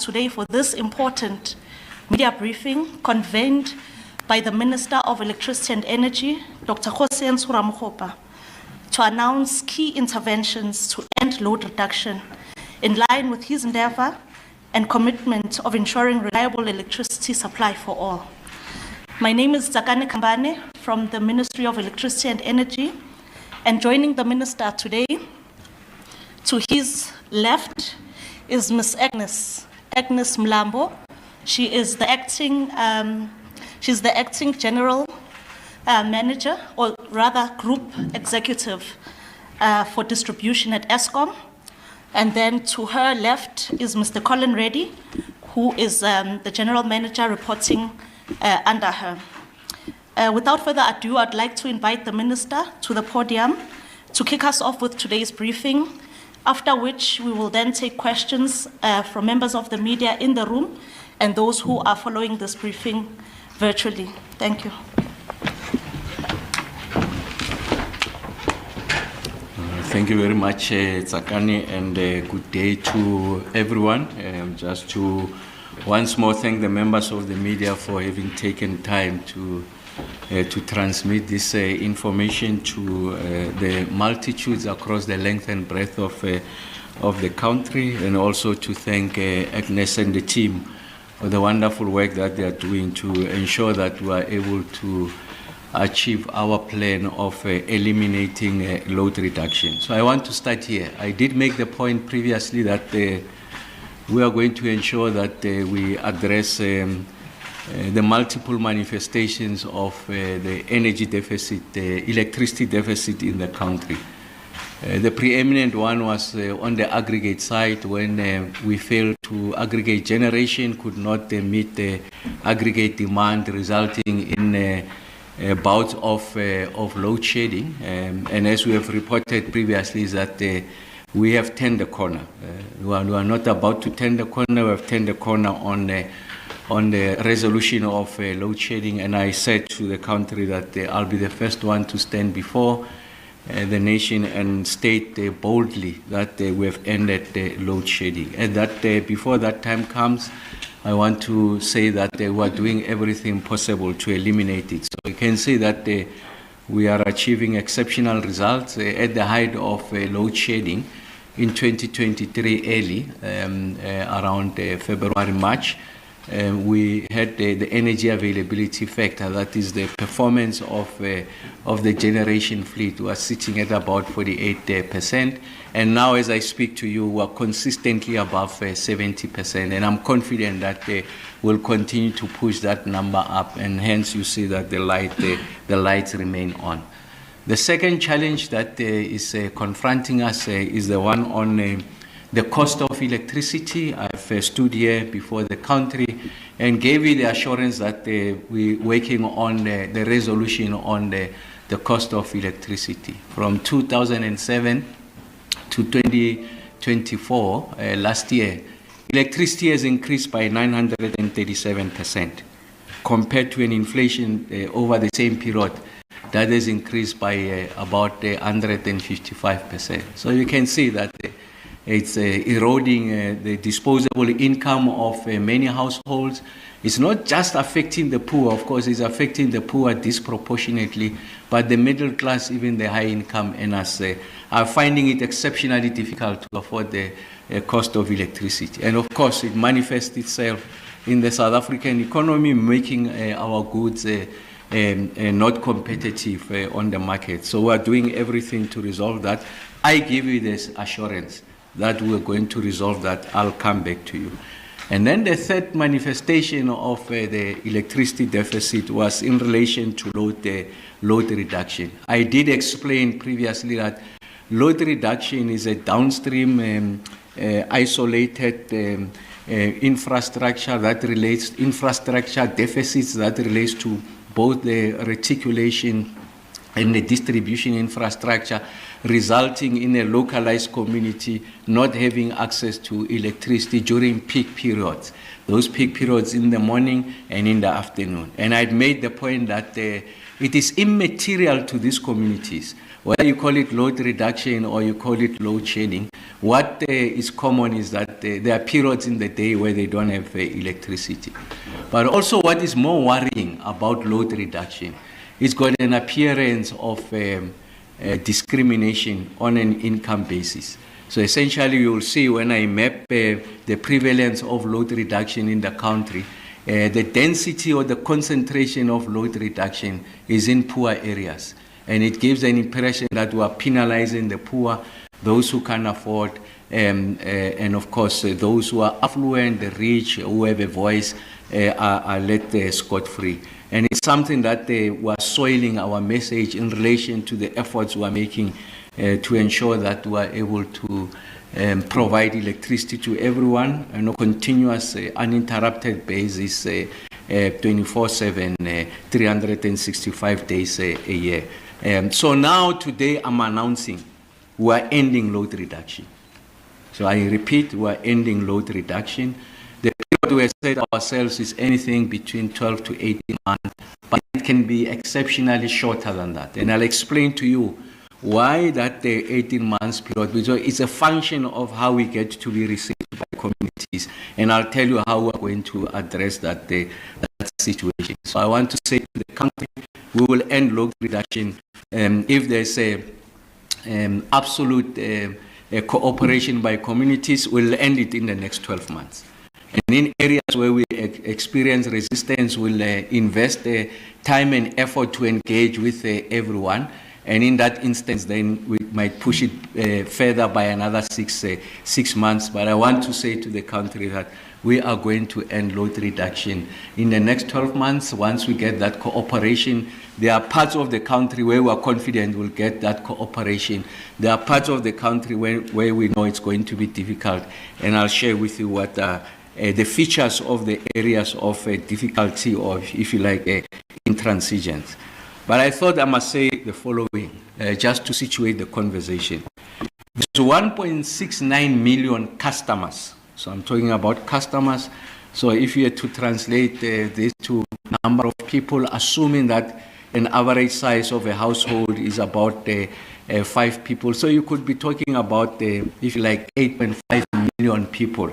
us today for this important media briefing convened by the Minister of Electricity and Energy, Dr. Ramokgopa, to announce key interventions to end load reduction in line with his endeavor and commitment of ensuring reliable electricity supply for all. My name is Zakane Kambane from the Ministry of Electricity and Energy, and joining the Minister today, to his left, is Ms. Agnes Mlambo. She is the acting General Manager, or rather Group Executive for Distribution at Eskom. And then to her left is Mr. Colin Reddy, who is the General Manager reporting under her. Without further ado, I'd like to invite the Minister to the podium to kick us off with today's briefing, after which we will then take questions from members of the media in the room and those who are following this briefing virtually. Thank you. Thank you very much, Tsakani, and good day to everyone. Just to once more thank the members of the media for having taken time to transmit this information to the multitudes across the length and breadth of the country, and also to thank Agnes and the team for the wonderful work that they are doing to ensure that we are able to achieve our plan of eliminating load reduction. So I want to start here. I did make the point previously that we are going to ensure that we address the multiple manifestations of the energy deficit, the electricity deficit in the country. The preeminent one was on the aggregate side, when we failed to aggregate generation, could not meet the aggregate demand, resulting in bouts of load shedding. And as we have reported previously, is that we have turned the corner. We are not about to turn the corner, we have turned the corner on the resolution of load shedding. And I said to the country that I'll be the first one to stand before the nation and state boldly that we have ended load shedding. And that before that time comes, I want to say that we are doing everything possible to eliminate it. So you can see that we are achieving exceptional results at the height of load shedding in 2023 early, around February, March. We had the energy availability factor, that is the performance of the generation fleet, was sitting at about 48%. And now as I speak to you, we are consistently above 70%. And I'm confident that we'll continue to push that number up, and hence you see that the lights remain on. The second challenge that is confronting us is the one on the cost of electricity. I've stood here before the country and gave you the assurance that we're working on the resolution on the cost of electricity. From 2007 to 2024, last year, electricity has increased by 937%, compared to an inflation over the same period that has increased by about 155%. So you can see that it's eroding the disposable income of many households. It's not just affecting the poor, of course, it's affecting the poor disproportionately, but the middle class, even the high income earners, are finding it exceptionally difficult to afford the cost of electricity. And of course, it manifests itself in the South African economy, making our goods not competitive on the market. So we are doing everything to resolve that. I give you this assurance that we're going to resolve that. I'll come back to you. And then the third manifestation of the electricity deficit was in relation to load reduction. I did explain previously that load reduction is a downstream isolated infrastructure deficits that relates to both the reticulation and the distribution infrastructure, resulting in a localized community not having access to electricity during peak periods. Those peak periods in the morning and in the afternoon. And I'd made the point that it is immaterial to these communities. Whether you call it load reduction or you call it load shedding, what is common is that there are periods in the day where they don't have electricity. But also what is more worrying about load reduction, it's got an appearance of discrimination on an income basis. So essentially you will see when I map the prevalence of load reduction in the country, the density or the concentration of load reduction is in poor areas. And it gives an impression that we are penalizing the poor, those who can afford, and of course those who are affluent, the rich, who have a voice, are let scot-free. And it's something that we are soiling our message in relation to the efforts we are making to ensure that we are able to provide electricity to everyone on a continuous, uninterrupted basis, 24/7, 365 days a year. So now today I'm announcing we are ending load reduction. So I repeat, we are ending load reduction. The period we have set ourselves is anything between 12 to 18 months, but it can be exceptionally shorter than that. And I'll explain to you why that 18 months period, because it's a function of how we get to be received by communities. And I'll tell you how we're going to address that situation. So I want to say to the country, we will end load reduction if there's a absolute cooperation by communities. We'll end it in the next 12 months. And in areas where we experience resistance, we'll invest time and effort to engage with everyone. And in that instance, then we might push it further by another 6 months. But I want to say to the country that we are going to end load reduction in the next 12 months. Once we get that cooperation, there are parts of the country where we are confident we'll get that cooperation. There are parts of the country where we know it's going to be difficult. And I'll share with you what the features of the areas of difficulty, or if you like, intransigence. But I thought I must say the following, just to situate the conversation. There's 1.69 million customers. So I'm talking about customers. So if you had to translate this to number of people, assuming that an average size of a household is about 5 people. So you could be talking about, if you like, 8.5 million people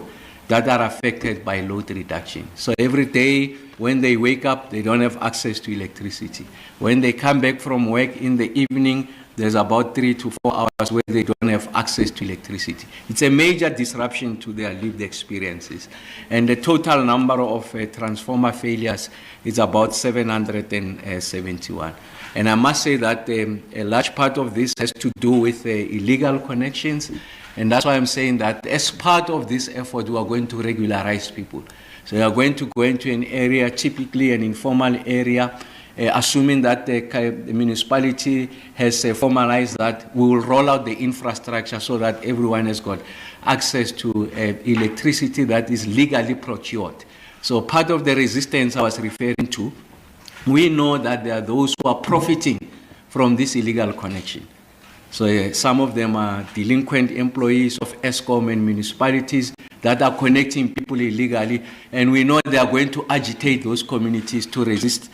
that are affected by load reduction. So every day when they wake up, they don't have access to electricity. When they come back from work in the evening, there's about 3 to 4 hours where they don't have access to electricity. It's a major disruption to their lived experiences. And the total number of transformer failures is about 771. And I must say that a large part of this has to do with illegal connections. And that's why I'm saying that as part of this effort, we are going to regularize people. So we are going to go into an area, typically an informal area, assuming that the municipality has formalized that. We will roll out the infrastructure so that everyone has got access to electricity that is legally procured. So part of the resistance I was referring to, we know that there are those who are profiting from this illegal connection. So some of them are delinquent employees of ESCOM and municipalities that are connecting people illegally, and we know they are going to agitate those communities to resist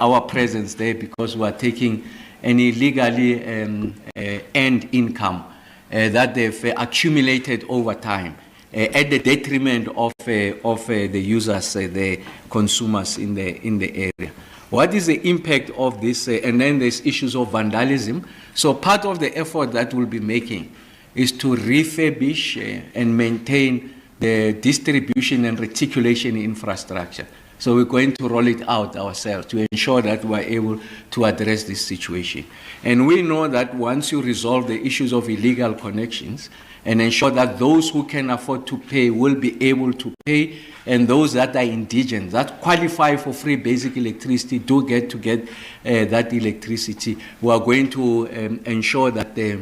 our presence there, because we are taking an illegally earned income that they've accumulated over time at the detriment of the users, the consumers in the area. What is the impact of this? And then there's issues of vandalism. So part of the effort that we'll be making is to refurbish and maintain the distribution and reticulation infrastructure. So we're going to roll it out ourselves to ensure that we're able to address this situation. And we know that once you resolve the issues of illegal connections and ensure that those who can afford to pay will be able to pay, and those that are indigent, that qualify for free basic electricity, do get that electricity, we are going to ensure that the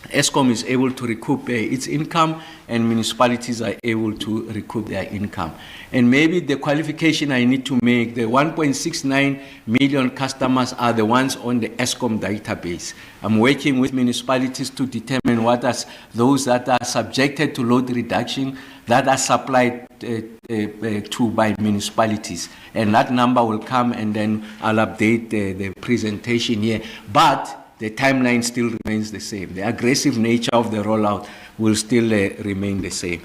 ESCOM is able to recoup its income, and municipalities are able to recoup their income. And maybe the qualification I need to make, the 1.69 million customers are the ones on the ESCOM database. I'm working with municipalities to determine what are those that are subjected to load reduction that are supplied to by municipalities. And that number will come, and then I'll update the presentation here. But the timeline still remains the same. The aggressive nature of the rollout will still remain the same.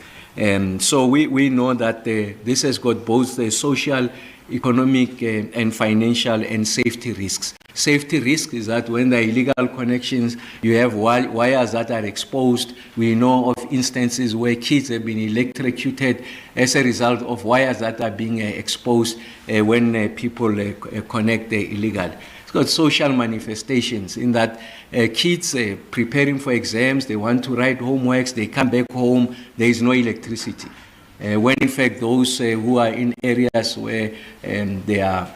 So we know that this has got both the social, economic, and financial and safety risks. Safety risk is that when there are illegal connections, you have wires that are exposed. We know of instances where kids have been electrocuted as a result of wires that are being exposed when people connect illegally. It's got social manifestations in that kids preparing for exams, they want to write homeworks, they come back home, there is no electricity. When in fact those who are in areas where they are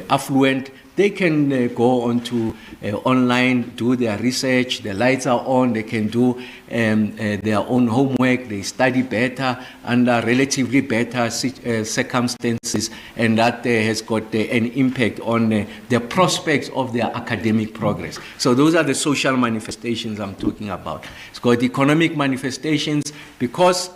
affluent, they can go onto online, do their research, the lights are on, they can do their own homework, they study better under relatively better circumstances, and that has got an impact on the prospects of their academic progress. So those are the social manifestations I'm talking about. It's got economic manifestations because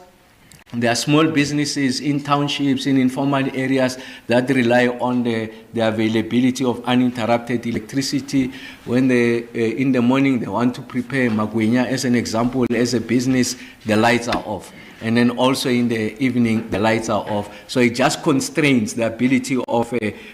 there are small businesses in townships, in informal areas that rely on the availability of uninterrupted electricity. When in the morning they want to prepare magwenya, as an example, as a business, the lights are off. And then also in the evening, the lights are off. So it just constrains the ability of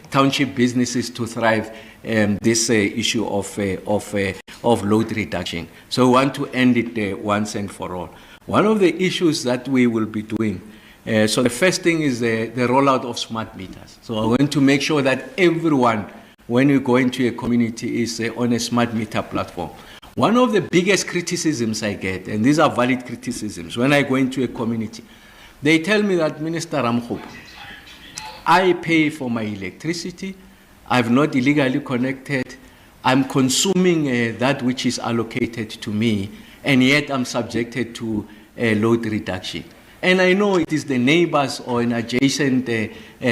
township businesses to thrive, this issue of load reduction. So we want to end it once and for all. One of the issues that we will be doing, so the first thing is the rollout of smart meters. So I want to make sure that everyone, when you go into a community, is on a smart meter platform. One of the biggest criticisms I get, and these are valid criticisms, when I go into a community, they tell me that, Minister Ramokgopa, I pay for my electricity, I've not illegally connected, I'm consuming that which is allocated to me, and yet I'm subjected to a load reduction. And I know it is the neighbors or an adjacent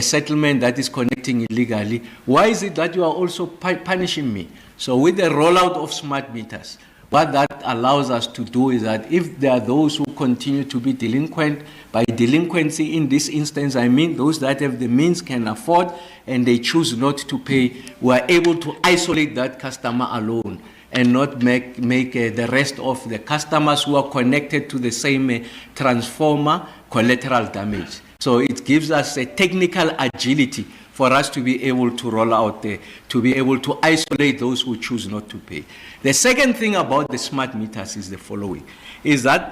settlement that is connecting illegally. Why is it that you are also punishing me? So with the rollout of smart meters, what that allows us to do is that if there are those who continue to be delinquent, by delinquency in this instance, I mean those that have the means, can afford, and they choose not to pay, we are able to isolate that customer alone and not make the rest of the customers who are connected to the same transformer collateral damage. So it gives us a technical agility for us to be able to roll out, to be able to isolate those who choose not to pay. The second thing about the smart meters is the following, is that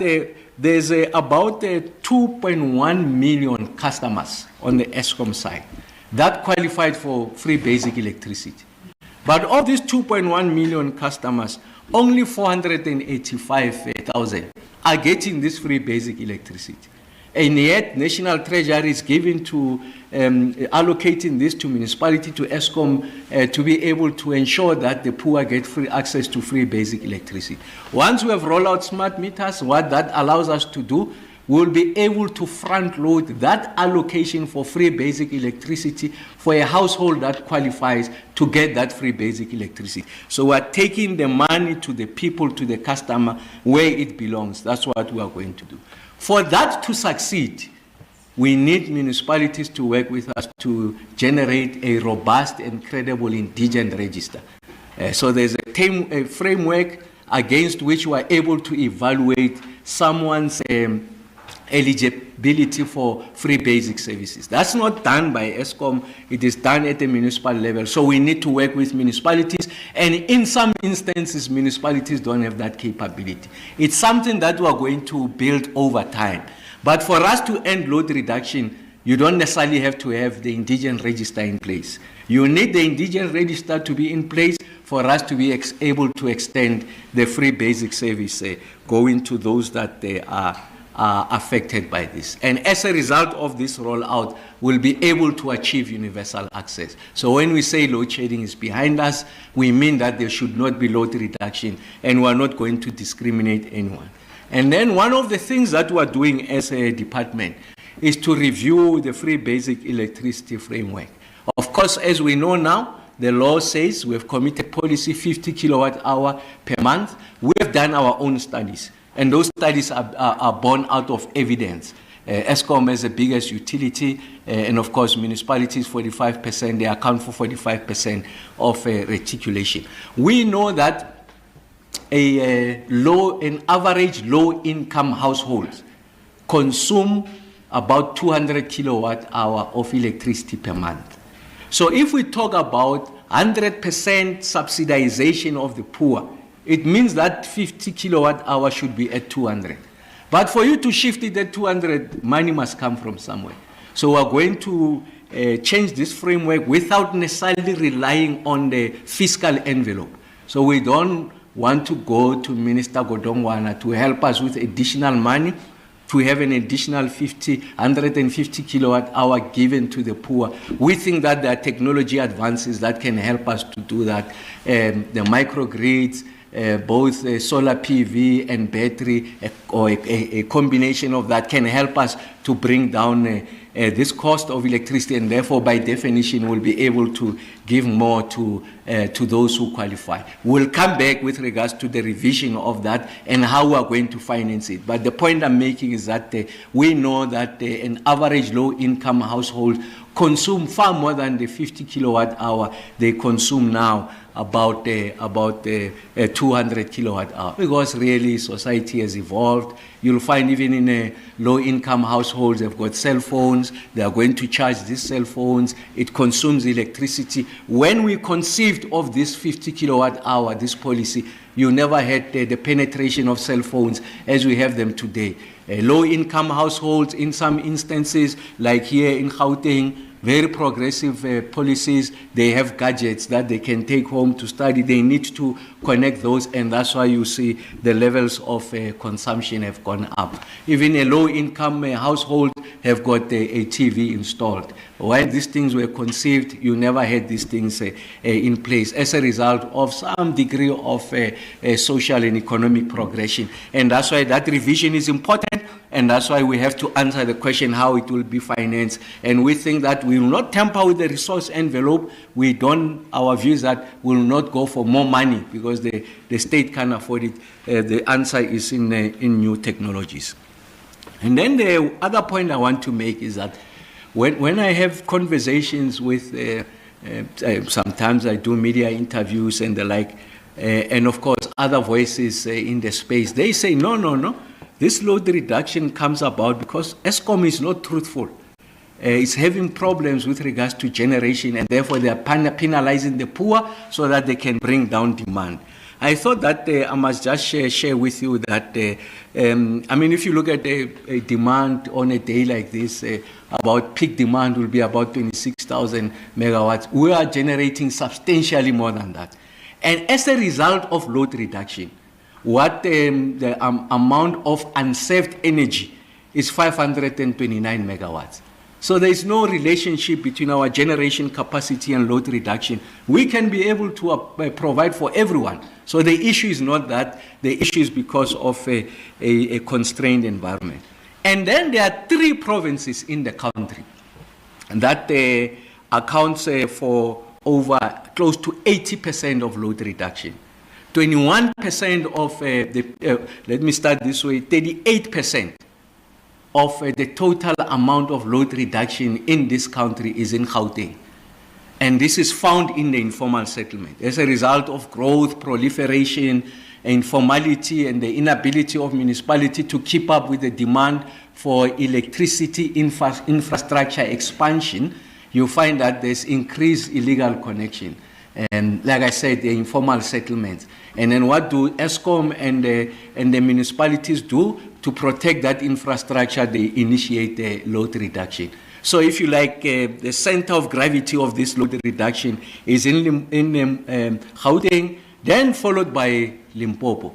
there's about 2.1 million customers on the ESCOM side that qualified for free basic electricity. But of these 2.1 million customers, only 485,000 are getting this free basic electricity. And yet, National Treasury is given to allocating this to municipality, to ESCOM, to be able to ensure that the poor get free access to free basic electricity. Once we have rolled out smart meters, what that allows us to do, we'll be able to front load that allocation for free basic electricity for a household that qualifies to get that free basic electricity. So we're taking the money to the people, to the customer, where it belongs. That's what we are going to do. For that to succeed, we need municipalities to work with us to generate a robust and credible indigent register. So there's a framework against which we are able to evaluate someone's eligibility for free basic services. That's not done by ESCOM, it is done at the municipal level. So we need to work with municipalities, and in some instances, municipalities don't have that capability. It's something that we are going to build over time. But for us to end load reduction, you don't necessarily have to have the indigent register in place. You need the indigent register to be in place for us to be able to extend the free basic service going to those that they are affected by this. And as a result of this rollout, we'll be able to achieve universal access. So when we say load shedding is behind us, we mean that there should not be load reduction, and we're not going to discriminate anyone. And then one of the things that we're doing as a department is to review the free basic electricity framework. Of course, as we know now, the law says we have committed policy 50 kilowatt hour per month. We have done our own studies, and those studies are born out of evidence. Eskom is the biggest utility, and of course municipalities 45%, they account for 45% of reticulation. We know that an average low-income household consume about 200 kilowatt hour of electricity per month. So if we talk about 100% subsidization of the poor, it means that 50 kilowatt hour should be at 200. But for you to shift it at 200, money must come from somewhere. So we're going to change this framework without necessarily relying on the fiscal envelope. So we don't want to go to Minister Godongwana to help us with additional money, to have an additional 150 kilowatt hour given to the poor. We think that there are technology advances that can help us to do that. The microgrids, both solar PV and battery, or a combination of that can help us to bring down this cost of electricity, and therefore by definition will be able to give more to those who qualify. We'll come back with regards to the revision of that and how we are going to finance it. But the point I'm making is that we know that an average low-income household consume far more than the 50 kilowatt hour they consume now, about 200 kilowatt hour, because really society has evolved. You'll find even in low-income households, they've got cell phones, they are going to charge these cell phones, it consumes electricity. When we conceived of this 50 kilowatt hour, this policy, you never had the penetration of cell phones as we have them today. Low-income households, in some instances, like here in Gauteng, very progressive policies, they have gadgets that they can take home to study. They need to connect those, and that's why you see the levels of consumption have gone up. Even a low-income household have got a TV installed. When these things were conceived, you never had these things in place as a result of some degree of social and economic progression. And that's why that revision is important, and that's why we have to answer the question how it will be financed. And we think that we will not tamper with the resource envelope. Our view is that we will not go for more money because the state can afford it. The answer is in new technologies. And then the other point I want to make is that when I have conversations with, sometimes I do media interviews and the like, and of course other voices in the space, they say, no, this load reduction comes about because Eskom is not truthful. It's having problems with regards to generation, and therefore they are penalizing the poor so that they can bring down demand. I thought that I must just share with you that, if you look at a demand on a day like this, about peak demand will be about 26,000 megawatts. We are generating substantially more than that. And as a result of load reduction, the amount of unsaved energy is 529 megawatts. So there is no relationship between our generation capacity and load reduction. We can be able to provide for everyone. So the issue is not that. The issue is because of a constrained environment. And then there are 3 provinces in the country that accounts for over close to 80% of load reduction. 21% of let me start this way, 38% of the total amount of load reduction in this country is in Gauteng. And this is found in the informal settlement. As a result of growth, proliferation, informality, and the inability of municipality to keep up with the demand for electricity infrastructure expansion, you find that there's increased illegal connection. And like I said, the informal settlements. And then what do Eskom and the municipalities do? To protect that infrastructure, they initiate the load reduction. So if you like, the center of gravity of this load reduction is in Gauteng, then followed by Limpopo.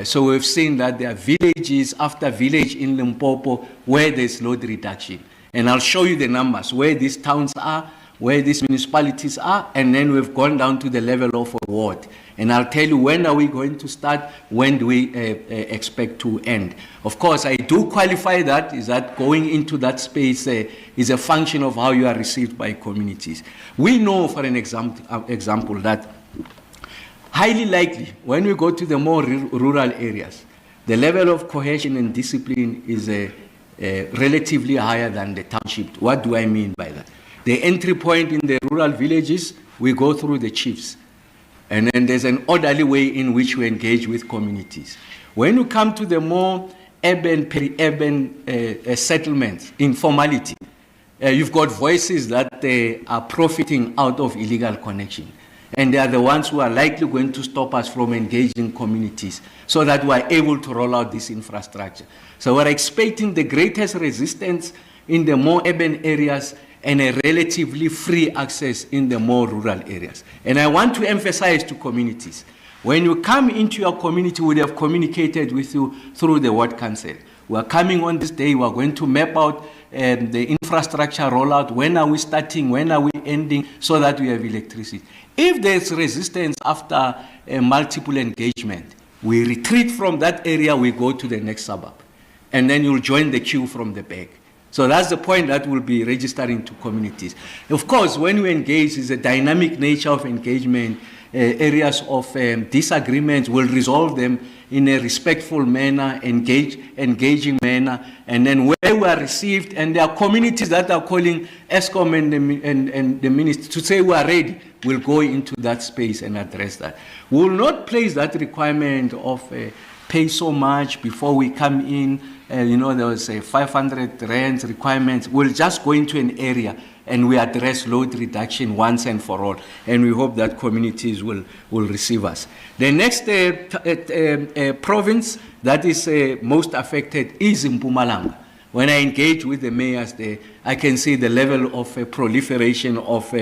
So we've seen that there are villages after village in Limpopo where there's load reduction. And I'll show you the numbers, where these towns are, where these municipalities are, and then we've gone down to the level of a ward. And I'll tell you when are we going to start, when do we expect to end. Of course, I do qualify that, is that going into that space is a function of how you are received by communities. We know, for an example, that highly likely, when we go to the more rural areas, the level of cohesion and discipline is relatively higher than the township. What do I mean by that? The entry point in the rural villages, we go through the chiefs. And then there's an orderly way in which we engage with communities. When you come to the more urban, peri-urban settlements, informality, you've got voices that are profiting out of illegal connection. And they are the ones who are likely going to stop us from engaging communities so that we are able to roll out this infrastructure. So we're expecting the greatest resistance in the more urban areas and a relatively free access in the more rural areas. And I want to emphasize to communities, when you come into your community, we have communicated with you through the Ward Council. We are coming on this day, we are going to map out the infrastructure rollout. When are we starting? When are we ending? So that we have electricity. If there's resistance after a multiple engagement, we retreat from that area, we go to the next suburb. And then you'll join the queue from the back. So that's the point that we'll be registering to communities. Of course, when we engage, is a dynamic nature of engagement. Areas of disagreements, will resolve them in a respectful manner, engaging manner, and then where we are received, and there are communities that are calling ESCOM and the minister to say we are ready, we'll go into that space and address that. We will not place that requirement of pay so much before we come in. There was a 500 rands requirements. We'll just go into an area and we address load reduction once and for all. And we hope that communities will receive us. The next province that is most affected is Mpumalanga. When I engage with the mayors there, I can see the level of proliferation of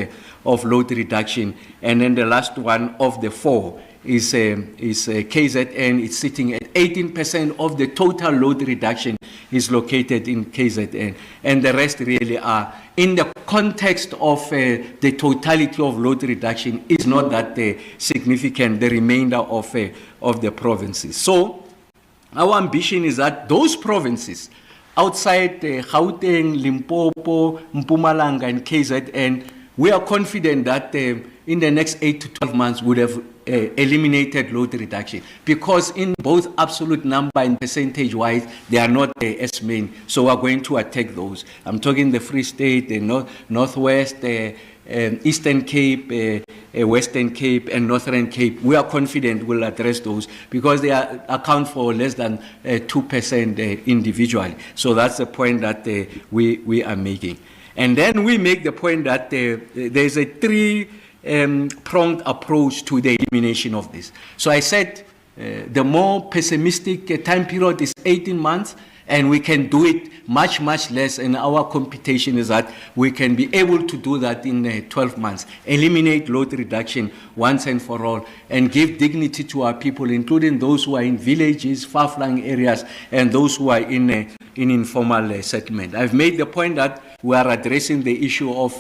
load reduction. And then the last one of the four is KZN. It's sitting at 18% of the total load reduction is located in KZN. And the rest really are in the context of the totality of load reduction is not that significant, the remainder of the provinces. So our ambition is that those provinces outside Gauteng, Limpopo, Mpumalanga, and KZN, we are confident that in the next 8 to 12 months would have eliminated load reduction, because in both absolute number and percentage wise, they are not as main. So we are going to attack those. I'm talking the Free State, the Northwest, Eastern Cape, Western Cape, and Northern Cape. We are confident we'll address those because they account for less than 2% individually. So that's the point that we are making. And then we make the point that there's a three-pronged approach to the elimination of this. So I said the more pessimistic time period is 18 months, and we can do it much, much less. And our computation is that we can be able to do that in 12 months, eliminate load reduction once and for all, and give dignity to our people, including those who are in villages, far-flung areas, and those who are in informal settlement. I've made the point that we are addressing the issue of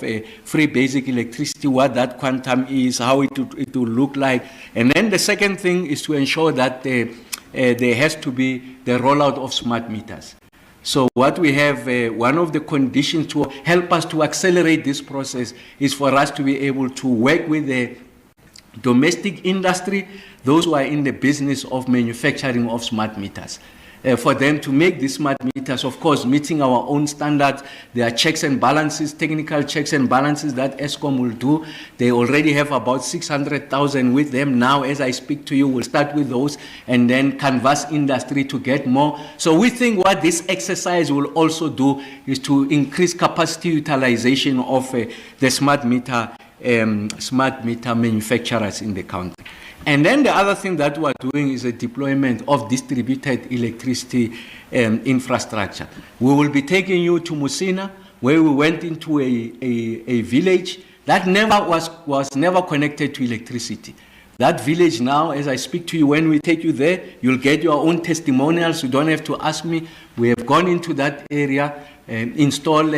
free basic electricity, what that quantum is, how it will look like. And then the second thing is to ensure that there has to be the rollout of smart meters. So what we have, one of the conditions to help us to accelerate this process is for us to be able to work with the domestic industry, those who are in the business of manufacturing of smart meters. For them to make these smart meters, of course, meeting our own standards. There are checks and balances, technical checks and balances that ESCOM will do. They already have about 600,000 with them. Now, as I speak to you, we'll start with those and then canvas industry to get more. So we think what this exercise will also do is to increase capacity utilization of the smart meter manufacturers in the country. And then the other thing that we're doing is a deployment of distributed electricity infrastructure. We will be taking you to Musina, where we went into a village that was never connected to electricity. That village now, as I speak to you, when we take you there, you'll get your own testimonials. You don't have to ask me. We have gone into that area, installed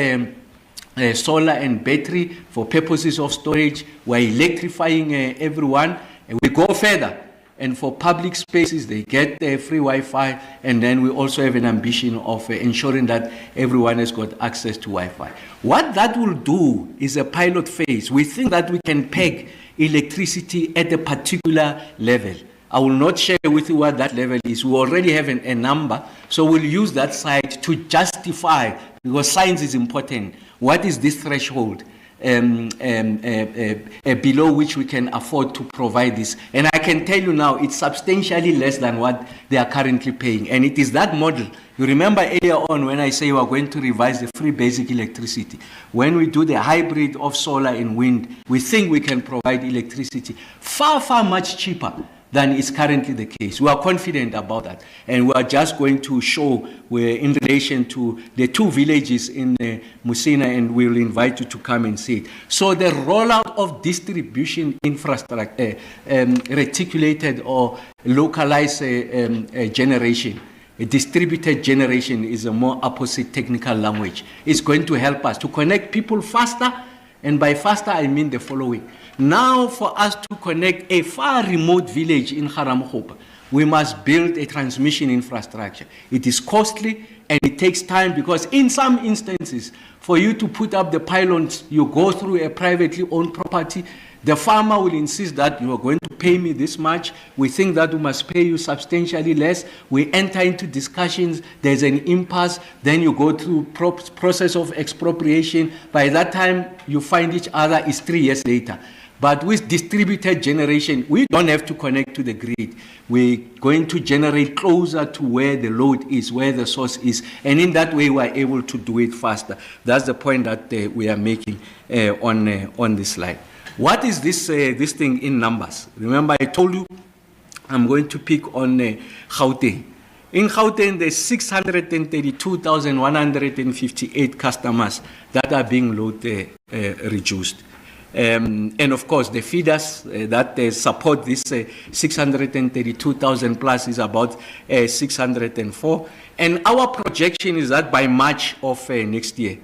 solar and battery for purposes of storage. We're electrifying everyone. And we go further, and for public spaces, they get free Wi-Fi, and then we also have an ambition of ensuring that everyone has got access to Wi-Fi. What that will do is a pilot phase. We think that we can peg electricity at a particular level. I will not share with you what that level is. We already have a number, so we'll use that site to justify, because science is important. What is this threshold below which we can afford to provide this? And I can tell you now, it's substantially less than what they are currently paying. And it is that model. You remember earlier on when I say we are going to revise the free basic electricity. When we do the hybrid of solar and wind, we think we can provide electricity far, far much cheaper than is currently the case. We are confident about that. And we are just going to show where in relation to the two villages in Musina, and we will invite you to come and see it. So the rollout of distribution infrastructure, reticulated or localized generation, a distributed generation is a more opposite technical language. It's going to help us to connect people faster, and by faster I mean the following. Now, for us to connect a far remote village in Ramokgopa, we must build a transmission infrastructure. It is costly and it takes time, because in some instances, for you to put up the pylons, you go through a privately owned property. The farmer will insist that you are going to pay me this much. We think that we must pay you substantially less. We enter into discussions. There's an impasse. Then you go through process of expropriation. By that time, you find each other is 3 years later. But with distributed generation, we don't have to connect to the grid. We're going to generate closer to where the load is, where the source is. And in that way, we're able to do it faster. That's the point that we are making on this slide. What is this thing in numbers? Remember, I told you I'm going to pick on Gauteng. In Gauteng, there's 632,158 customers that are being load reduced. And of course, the feeders that support this 632,000 plus is about 604. And our projection is that by March of next year,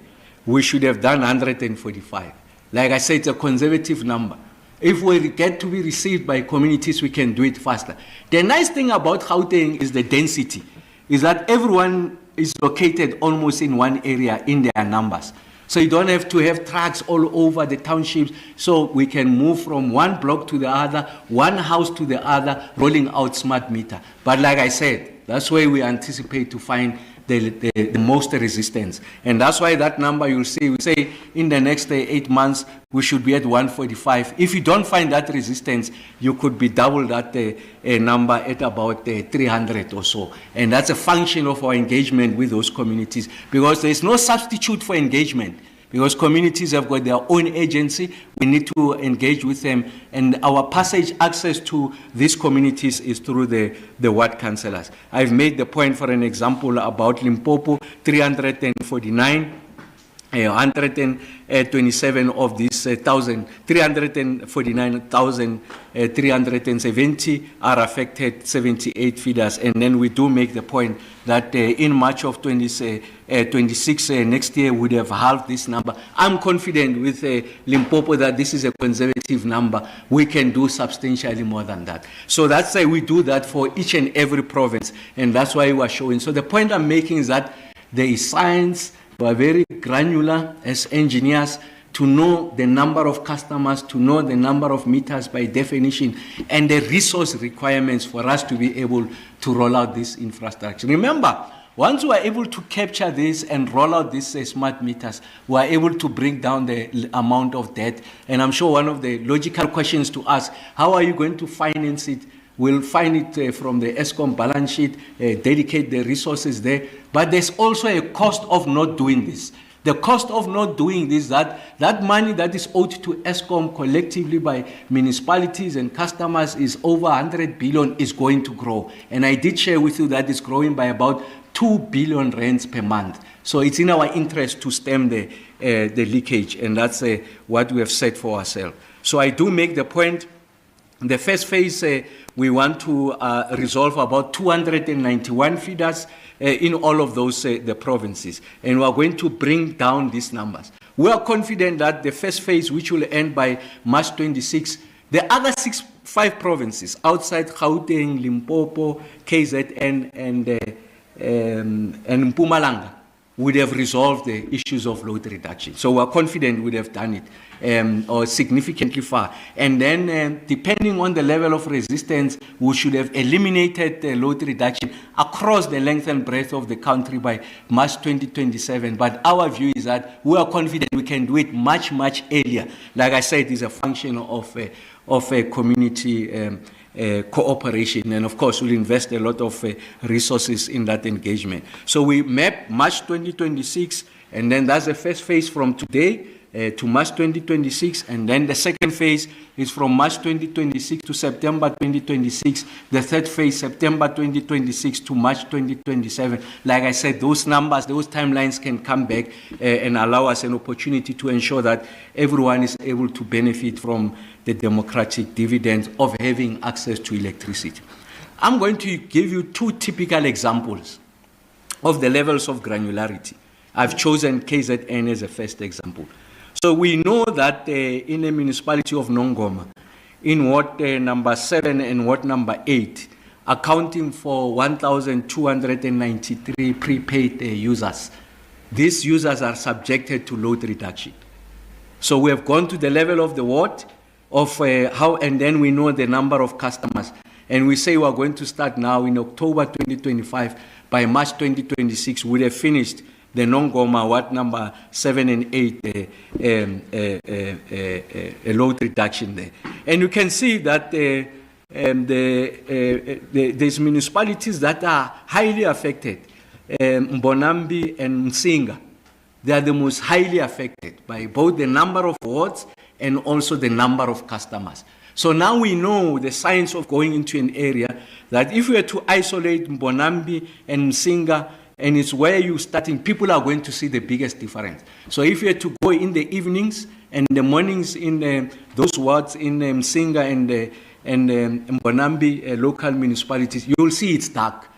we should have done 145. Like I said, it's a conservative number. If we get to be received by communities, we can do it faster. The nice thing about Gauteng is the density, is that everyone is located almost in one area in their numbers. So you don't have to have trucks all over the townships. So we can move from one block to the other, one house to the other, rolling out smart meter. But like I said, that's where we anticipate to find the most resistance. And that's why that number you'll see, we say in the next 8 months, we should be at 145. If you don't find that resistance, you could be double that number at about 300 or so. And that's a function of our engagement with those communities, because there's no substitute for engagement. Because communities have got their own agency, we need to engage with them. And our passage access to these communities is through the ward councillors. I've made the point, for an example, about Limpopo, 349. 127 of these 349,370 are affected, 78 feeders. And then we do make the point that in March of 26 next year, we'd have halved this number. I'm confident with Limpopo that this is a conservative number. We can do substantially more than that. So that's why we do that for each and every province. And that's why we are showing. So the point I'm making is that there is science. We are very granular as engineers to know the number of customers, to know the number of meters by definition, and the resource requirements for us to be able to roll out this infrastructure. Remember, once we are able to capture this and roll out these smart meters, we are able to bring down the amount of debt. And I'm sure one of the logical questions to ask, how are you going to finance it? We'll find it from the ESCOM balance sheet, dedicate the resources there. But there's also a cost of not doing this. The cost of not doing this, that money that is owed to ESCOM collectively by municipalities and customers is over 100 billion, is going to grow. And I did share with you that it's growing by about 2 billion rands per month. So it's in our interest to stem the leakage, and that's what we have set for ourselves. So I do make the point. The first phase, we want to resolve about 291 feeders in all of those the provinces, and we are going to bring down these numbers. We are confident that the first phase, which will end by March 26, the other 5 provinces outside Gauteng, Limpopo, KZN, and Mpumalanga would have resolved the issues of load reduction. So we're confident we'd have done it, or significantly far. And then depending on the level of resistance, we should have eliminated the load reduction across the length and breadth of the country by March 2027. But our view is that we are confident we can do it much, much earlier. Like I said, it's a function of a community cooperation, and of course we'll invest a lot of resources in that engagement. So we map March 2026, and then that's the first phase from today to March 2026, and then the second phase is from March 2026 to September 2026, the third phase September 2026 to March 2027. Like I said, those numbers, those timelines can come back and allow us an opportunity to ensure that everyone is able to benefit from the democratic dividends of having access to electricity. I'm going to give you two typical examples of the levels of granularity. I've chosen KZN as a first example. So we know that in the municipality of Nongoma, in Ward number 7 and Ward number 8, accounting for 1,293 prepaid users, these users are subjected to load reduction. So we have gone to the level of the ward of how, and then we know the number of customers. And we say we are going to start now in October 2025. By March 2026, we have finished the Nongoma Ward number 7 and 8 a load reduction there. And you can see that there's municipalities that are highly affected, Mbonambi and Msinga. They are the most highly affected by both the number of wards and also the number of customers. So now we know the science of going into an area that if we were to isolate Mbonambi and Msinga, and it's where you're starting, people are going to see the biggest difference. So if you were to go in the evenings and the mornings in those wards in Msinga and Mbonambi local municipalities, you'll see it's dark.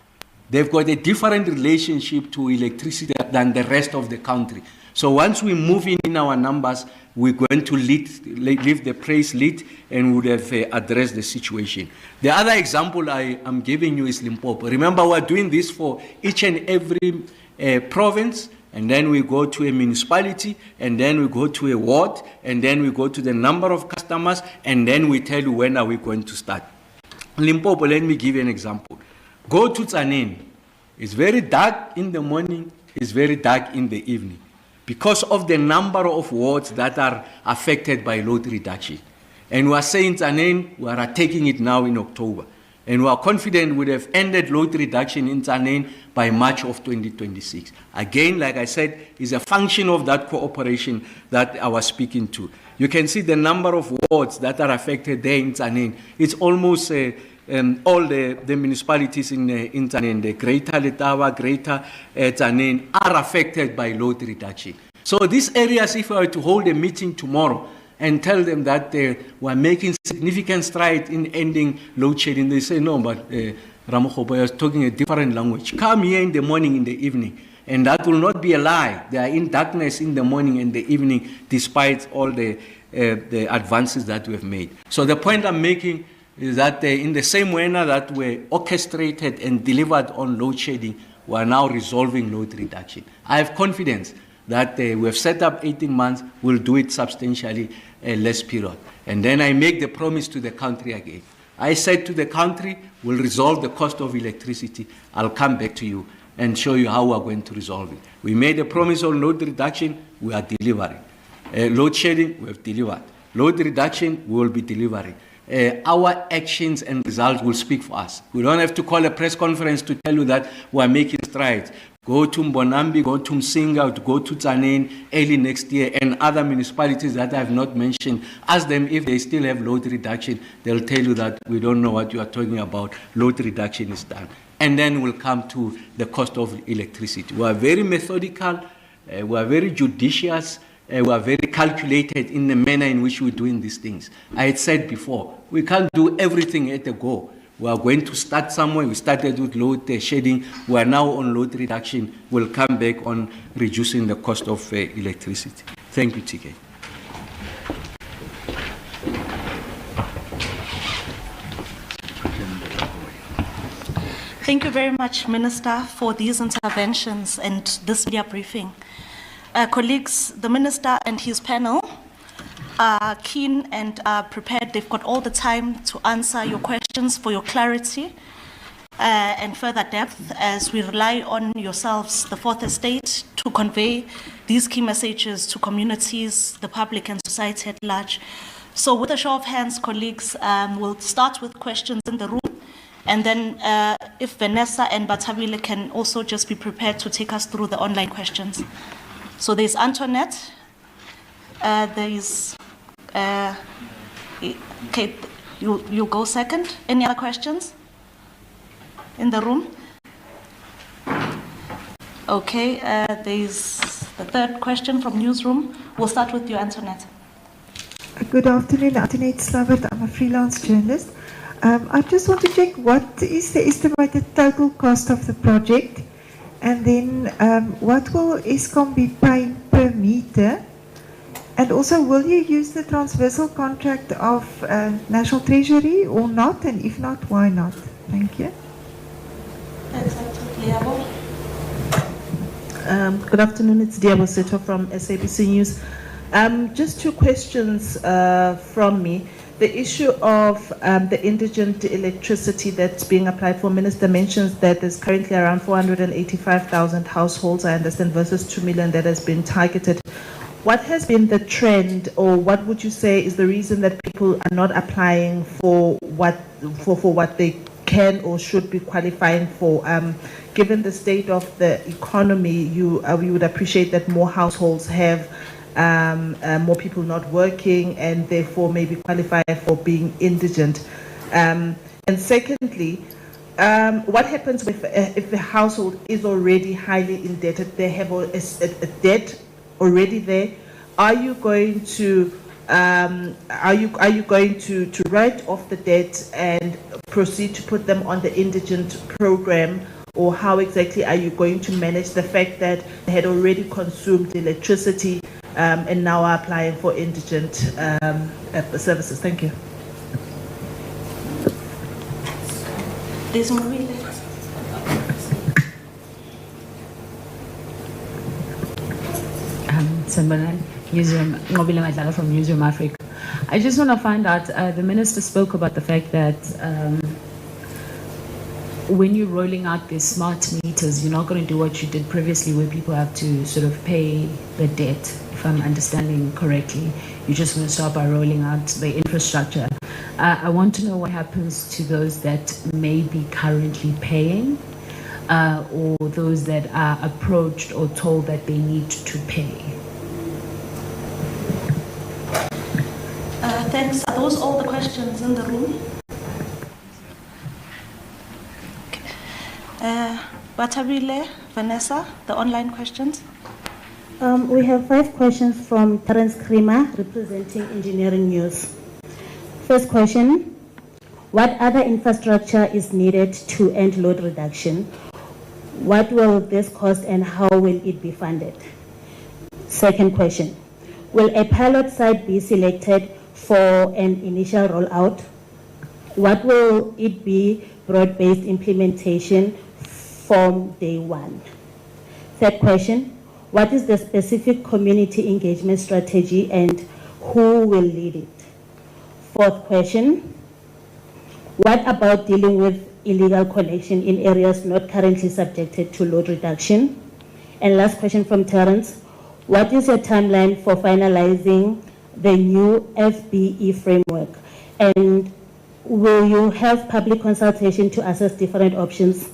They've got a different relationship to electricity than the rest of the country. So once we move in our numbers, we're going to leave the place lit and would have addressed the situation. The other example I am giving you is Limpopo. Remember, we're doing this for each and every province, and then we go to a municipality, and then we go to a ward, and then we go to the number of customers, and then we tell you when are we going to start. Limpopo, let me give you an example. Go to Tzaneen. It's very dark in the morning, it's very dark in the evening, because of the number of wards that are affected by load reduction. And we are saying Tzaneen, we are taking it now in October. And we are confident we would have ended load reduction in Tzaneen by March of 2026. Again, like I said, is a function of that cooperation that I was speaking to. You can see the number of wards that are affected there in Tzaneen. It's almost all the municipalities in Tzaneen, the Greater Letawa, Greater Tzaneen, are affected by load reduction. So these areas, if I were to hold a meeting tomorrow and tell them that we're making significant strides in ending load shedding, they say, no, but Ramokgopa is talking a different language. Come here in the morning, in the evening. And that will not be a lie. They are in darkness in the morning and the evening, despite all the advances that we have made. So the point I'm making is that in the same manner that we orchestrated and delivered on load shedding, we are now resolving load reduction. I have confidence that we have set up 18 months, we'll do it substantially less period. And then I make the promise to the country again. I said to the country, we'll resolve the cost of electricity. I'll come back to you and show you how we're going to resolve it. We made a promise on load reduction, we are delivering. Load shedding, we have delivered. Load reduction, we will be delivering. Our actions and results will speak for us. We don't have to call a press conference to tell you that we are making strides. Go to Mbonambi, go to Msinga, go to Tzaneen early next year, and other municipalities that I have not mentioned. Ask them if they still have load reduction. They'll tell you that we don't know what you are talking about. Load reduction is done. And then we'll come to the cost of electricity. We are very methodical, we are very judicious, we are very calculated in the manner in which we're doing these things. I had said before, we can't do everything at a go. We are going to start somewhere. We started with load shedding. We are now on load reduction. We'll come back on reducing the cost of electricity. Thank you, TK. Thank you very much, Minister, for these interventions and this media briefing. Colleagues, the Minister and his panel are keen and are prepared. They've got all the time to answer your questions for your clarity and further depth as we rely on yourselves, the Fourth Estate, to convey these key messages to communities, the public and society at large. So with a show of hands, colleagues, we'll start with questions in the room. And then if Vanessa and Batabile can also just be prepared to take us through the online questions. So there's Antoinette, okay, you go second. Any other questions in the room? Okay, there's the third question from newsroom. We'll start with you, Antoinette. Good afternoon, Antoinette Slavert. I'm a freelance journalist. I just want to check what is the estimated total cost of the project, and then what will Eskom be paying per meter? And also, will you use the transversal contract of National Treasury or not? And if not, why not? Thank you. Good afternoon, it's Diabo Seto from SABC News. Just two questions from me. The issue of the indigent electricity that's being applied for, Minister mentions that there's currently around 485,000 households, I understand, versus 2 million that has been targeted. What has been the trend, or what would you say is the reason that people are not applying for what they can or should be qualifying for? Given the state of the economy, we would appreciate that more households have more people not working and therefore maybe qualify for being indigent. And secondly, what happens if the household is already highly indebted? They have a debt already there. Are you going to write off the debt and proceed to put them on the indigent program? Or how exactly are you going to manage the fact that they had already consumed electricity and now are applying for indigent services? Thank you. Simbalan, Newsroom, Ngobile Madlala from Newsroom Africa. I just want to find out, the Minister spoke about the fact that when you're rolling out these smart meters, you're not going to do what you did previously where people have to sort of pay the debt, if I'm understanding correctly. You just want to start by rolling out the infrastructure. I want to know what happens to those that may be currently paying or those that are approached or told that they need to pay. Thanks. Are those all the questions in the room? Batabile, Vanessa, the online questions. We have 5 questions from Terence Krima, representing Engineering News. First question, what other infrastructure is needed to end load reduction? What will this cost and how will it be funded? Second question, will a pilot site be selected for an initial rollout? What will it be broad-based implementation from day one? Third question, what is the specific community engagement strategy and who will lead it? Fourth question, what about dealing with illegal connection in areas not currently subjected to load reduction? And last question from Terence, what is your timeline for finalizing the new FBE framework? And will you have public consultation to assess different options,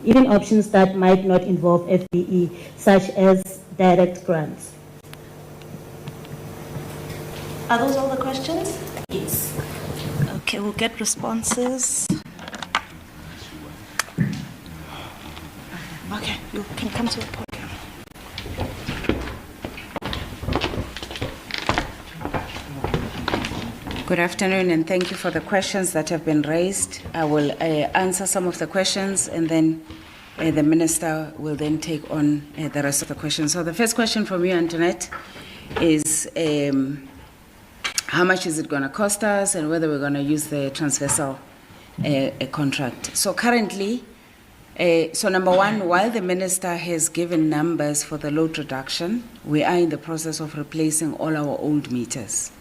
even options that might not involve FBE, such as direct grants? Are those all the questions? Yes. Okay, we'll get responses. Okay, you can come to the podium. Good afternoon, and thank you for the questions that have been raised. I will answer some of the questions, and then the Minister will then take on the rest of the questions. So the first question from you, Antoinette, is how much is it going to cost us and whether we're going to use the transversal contract. So currently, So number one, while the minister has given numbers for the load reduction, we are in the process of replacing all our old meters.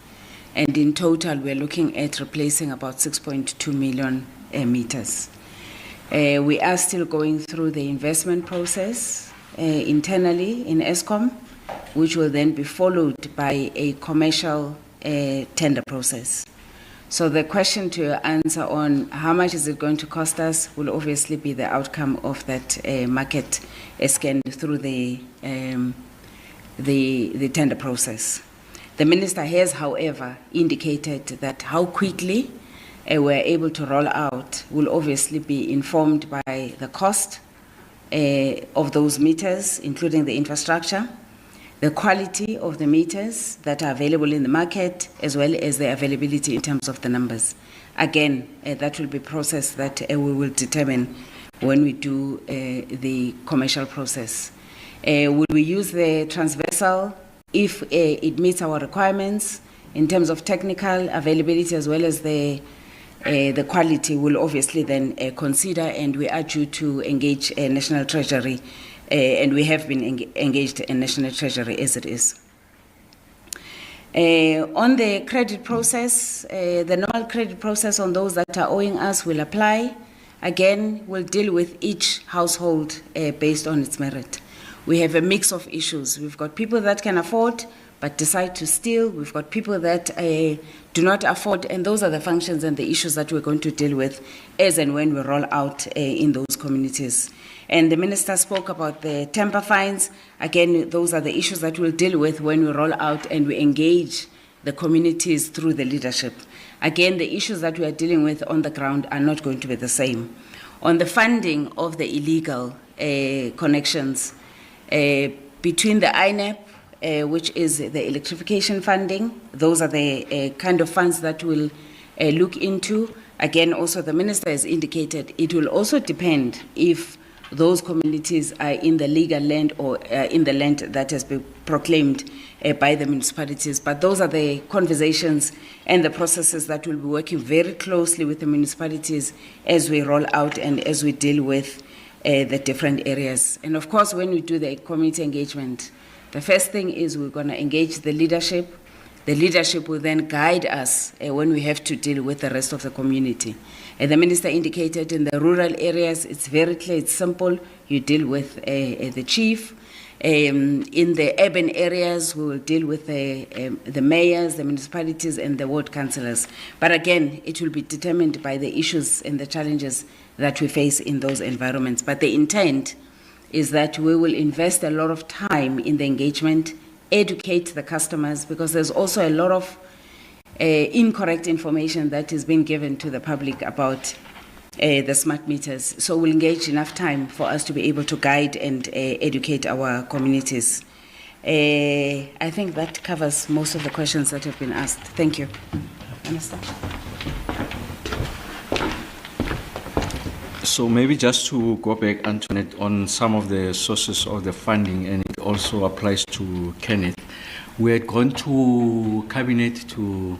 And in total, we're looking at replacing about 6.2 million meters. We are still going through the investment process internally in Eskom, which will then be followed by a commercial tender process. So the question to answer on how much is it going to cost us will obviously be the outcome of that market scan through the tender process. The minister has, however, indicated that how quickly we're able to roll out will obviously be informed by the cost of those meters, including the infrastructure, the quality of the meters that are available in the market, as well as the availability in terms of the numbers. Again, that will be a process that we will determine when we do the commercial process. Will we use the transversal if it meets our requirements in terms of technical availability as well as the quality? We'll obviously then consider, and we are due to engage National Treasury, and we have been engaged in National Treasury as it is. On the credit process, the normal credit process on those that are owing us will apply. Again, we'll deal with each household based on its merit. We have a mix of issues. We've got people that can afford but decide to steal. We've got people that do not afford, and those are the functions and the issues that we're going to deal with as and when we roll out in those communities. And the minister spoke about the temper fines. Again, those are the issues that we'll deal with when we roll out and we engage the communities through the leadership. Again, the issues that we are dealing with on the ground are not going to be the same. On the funding of the illegal connections, between the INEP, which is the electrification funding, those are the kind of funds that we'll look into. Again, also the minister has indicated it will also depend if those communities are in the legal land or in the land that has been proclaimed by the municipalities. But those are the conversations and the processes that we'll be working very closely with the municipalities as we roll out and as we deal with the different areas. And of course, when we do the community engagement, the first thing is we're going to engage the leadership. The leadership will then guide us when we have to deal with the rest of the community. The minister indicated in the rural areas, it's very clear, it's simple. You deal with the chief. In the urban areas, we will deal with the mayors, the municipalities, and the ward councillors. But again, it will be determined by the issues and the challenges that we face in those environments. But the intent is that we will invest a lot of time in the engagement, educate the customers, because there's also a lot of incorrect information that is being given to the public about the smart meters. So we'll engage enough time for us to be able to guide and educate our communities. I think that covers most of the questions that have been asked. Thank you. Minister. So maybe just to go back, Antoinette, on some of the sources of the funding, and it also applies to Kenneth. We had gone to Cabinet to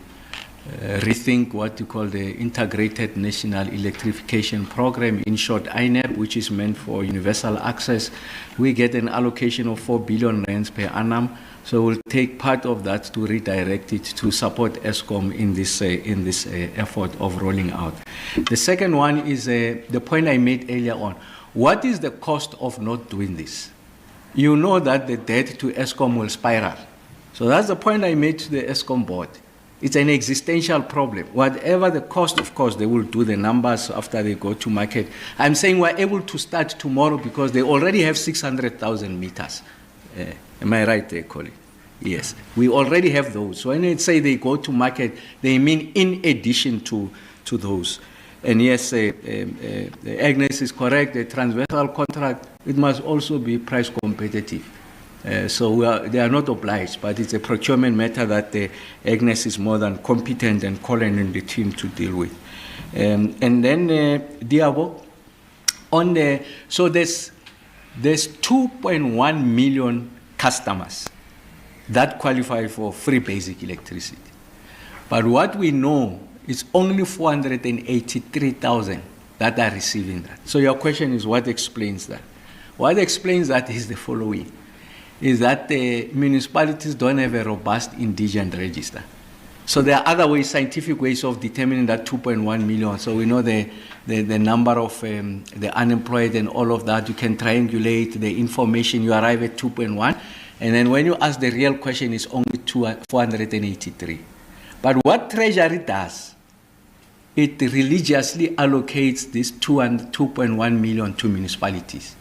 rethink what you call the Integrated National Electrification Program, in short INEP, which is meant for universal access. We get an allocation of 4 billion rands per annum, so we'll take part of that to redirect it to support Eskom in this effort of rolling out. The second one is the point I made earlier on. What is the cost of not doing this? You know that the debt to Eskom will spiral. So that's the point I made to the Eskom board. It's an existential problem. Whatever the cost, of course, they will do the numbers after they go to market. I'm saying we're able to start tomorrow because they already have 600,000 meters. Am I right there, colleague? Yes, we already have those. So when they say they go to market, they mean in addition to those. And yes, Agnes is correct, the transversal contract, it must also be price competitive. So they are not obliged, but it's a procurement matter that Agnes is more than competent and Colin and the team to deal with. And then Diabo, so there's 2.1 million customers that qualify for free basic electricity. But what we know is only 483,000 that are receiving that. So your question is, what explains that? What explains that is the following, is that the municipalities don't have a robust indigent register. So there are other ways, scientific ways of determining that 2.1 million. So we know the number of the unemployed and all of that. You can triangulate the information, you arrive at 2.1. And then when you ask the real question, it's only 483. But what Treasury does, it religiously allocates this 2.1 million to municipalities.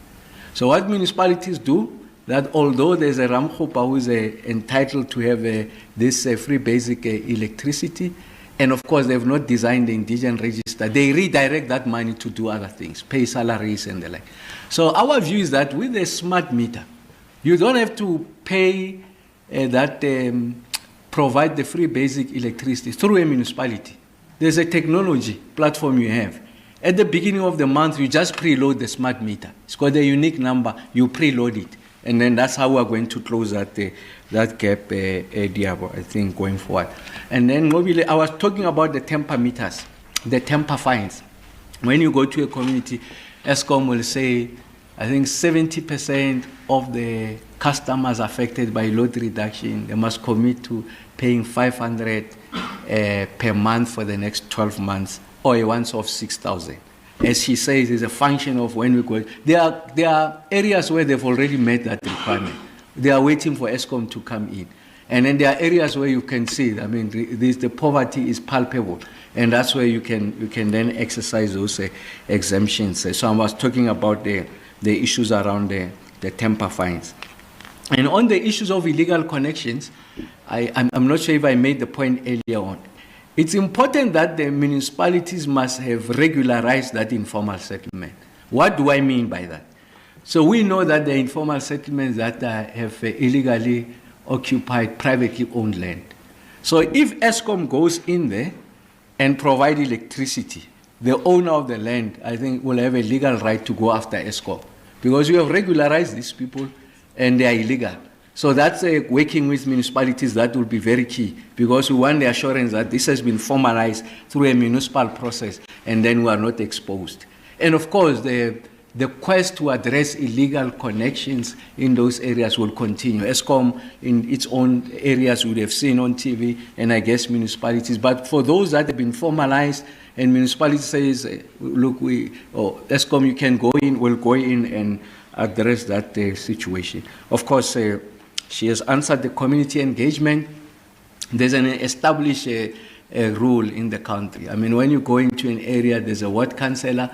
So what municipalities do, that although there's a Ramokgopa who is entitled to have this free basic electricity, and of course they've not designed the indigent register, they redirect that money to do other things, pay salaries and the like. So our view is that with a smart meter, you don't have to pay provide the free basic electricity through a municipality. There's a technology platform you have. At the beginning of the month, you just preload the smart meter. It's got a unique number, you preload it. And then that's how we're going to close that gap, Diabo, I think, going forward. And then I was talking about the temper meters, the temper fines. When you go to a community, ESCOM will say, I think 70% of the customers affected by load reduction, they must commit to paying 500 per month for the next 12 months, or a once of 6,000. As she says, it's a function of when we go. There are areas where they've already met that requirement. They are waiting for ESCOM to come in. And then there are areas where you can see, I mean, the poverty is palpable. And that's where you can then exercise those exemptions. So I was talking about the issues around the temper fines. And on the issues of illegal connections, I'm not sure if I made the point earlier on. It's important that the municipalities must have regularized that informal settlement. What do I mean by that? So we know that the informal settlements that have illegally occupied, privately owned land. So if ESCOM goes in there and provide electricity, the owner of the land, I think, will have a legal right to go after ESCOM, because we have regularized these people and they are illegal. So that's working with municipalities, that will be very key, because we want the assurance that this has been formalized through a municipal process and then we are not exposed. And of course, the quest to address illegal connections in those areas will continue. ESCOM in its own areas would have seen on TV, and I guess municipalities. But for those that have been formalized and municipalities says, look, ESCOM, you can go in, we'll go in and address that situation. Of course, she has answered the community engagement. There's an established rule in the country. I mean, when you go into an area, there's a ward councillor.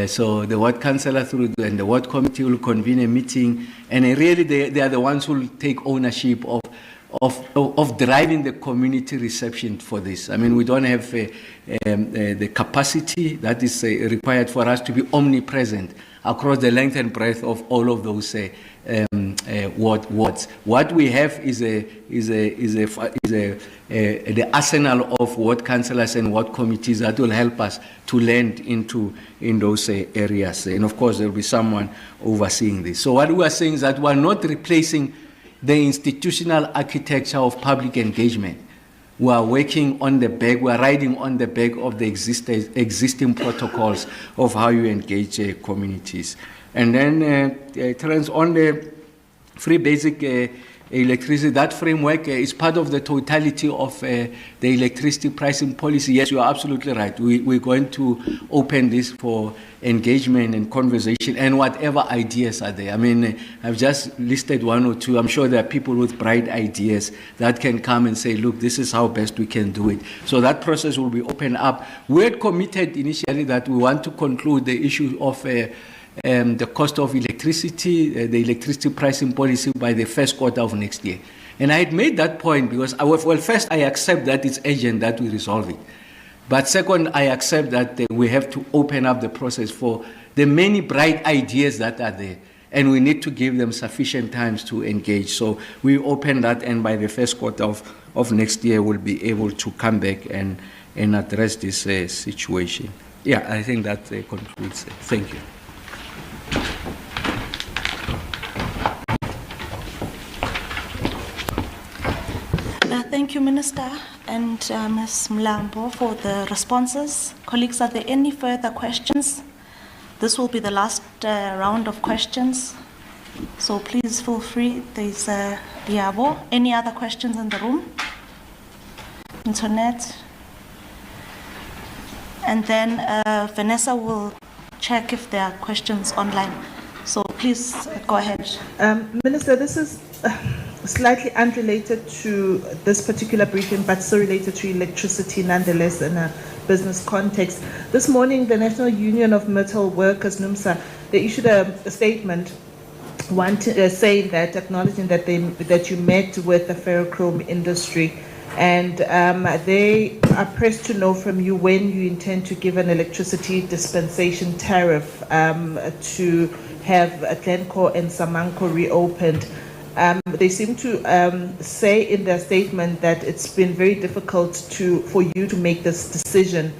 So the ward councillor and the ward committee will convene a meeting, and really they are the ones who will take ownership of driving the community reception for this. I mean, we don't have the capacity that is required for us to be omnipresent across the length and breadth of all of those wards. What we have is the arsenal of ward councillors and ward committees that will help us to land in those areas. And of course, there will be someone overseeing this. So what we are saying is that we are not replacing the institutional architecture of public engagement. We are working on the back, we are riding on the back of the existing protocols of how you engage communities. And then, Terence, on the free basic electricity, that framework is part of the totality of the electricity pricing policy. Yes, you are absolutely right. We're going to open this for engagement and conversation and whatever ideas are there. I mean, I've just listed one or two. I'm sure there are people with bright ideas that can come and say, look, this is how best we can do it. So that process will be opened up. We had committed initially that we want to conclude the issue of the cost of electricity, the electricity pricing policy by the first quarter of next year. And I had made that point because, first, I accept that it's urgent that we resolve it. But second, I accept that we have to open up the process for the many bright ideas that are there. And we need to give them sufficient time to engage. So we open that, and by the first quarter of next year, we'll be able to come back and address this situation. Yeah, I think that concludes it. Thank you. Thank you, Minister and Ms. Mlambo, for the responses. Colleagues, are there any further questions? This will be the last round of questions, so please feel free. There's Diabo. Any other questions in the room? Internet? And then Vanessa will check if there are questions online. So please go ahead. Minister, this is slightly unrelated to this particular briefing, but still related to electricity nonetheless in a business context. This morning, the National Union of Metal Workers, NUMSA, they issued a statement saying that, acknowledging that you met with the ferrochrome industry, and they are pressed to know from you when you intend to give an electricity dispensation tariff to have Glencore and Samanco reopened. They seem to say in their statement that it's been very difficult for you to make this decision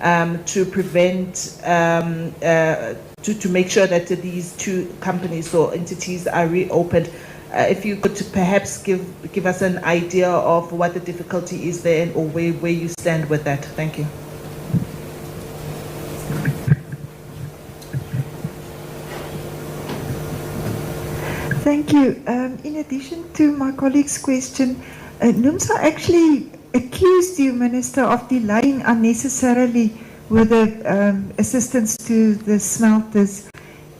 to prevent, to make sure that these two companies or entities are reopened. If you could perhaps give us an idea of what the difficulty is there or where you stand with that. Thank you. Thank you. In addition to my colleague's question, NUMSA actually accused you, Minister, of delaying unnecessarily with the assistance to the smelters.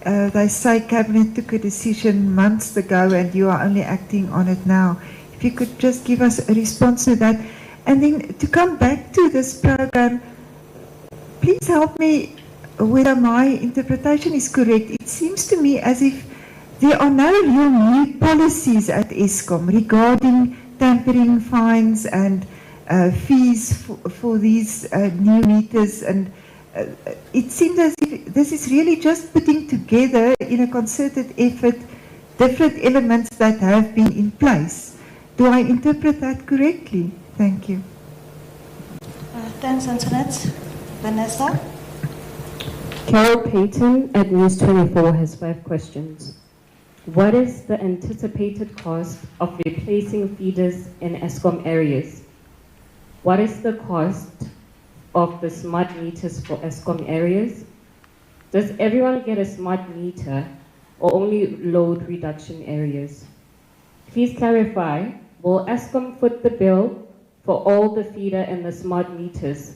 They say Cabinet took a decision months ago and you are only acting on it now. If you could just give us a response to that. And then to come back to this program, please help me whether my interpretation is correct. It seems to me as if there are no real new policies at Eskom regarding tampering fines and fees for these new meters, and it seems as if this is really just putting together in a concerted effort different elements that have been in place. Do I interpret that correctly? Thank you. Thanks, Antoinette. Vanessa? Carol Payton at News 24 has 5 questions. What is the anticipated cost of replacing feeders in Eskom areas? What is the cost of the smart meters for Eskom areas? Does everyone get a smart meter or only load reduction areas? Please clarify, will Eskom foot the bill for all the feeder and the smart meters?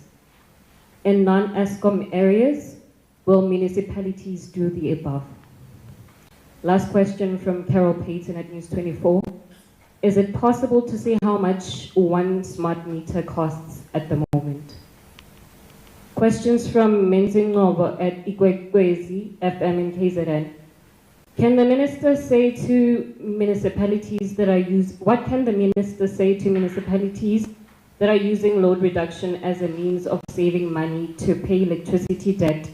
In non-Eskom areas, will municipalities do the above? Last question from Carol Payton at News 24. Is it possible to say how much one smart meter costs at the moment? Questions from Menzing Novo at Ikwekwezi FM in KZN. Can the minister say to municipalities that what can the minister say to municipalities that are using load reduction as a means of saving money to pay electricity debt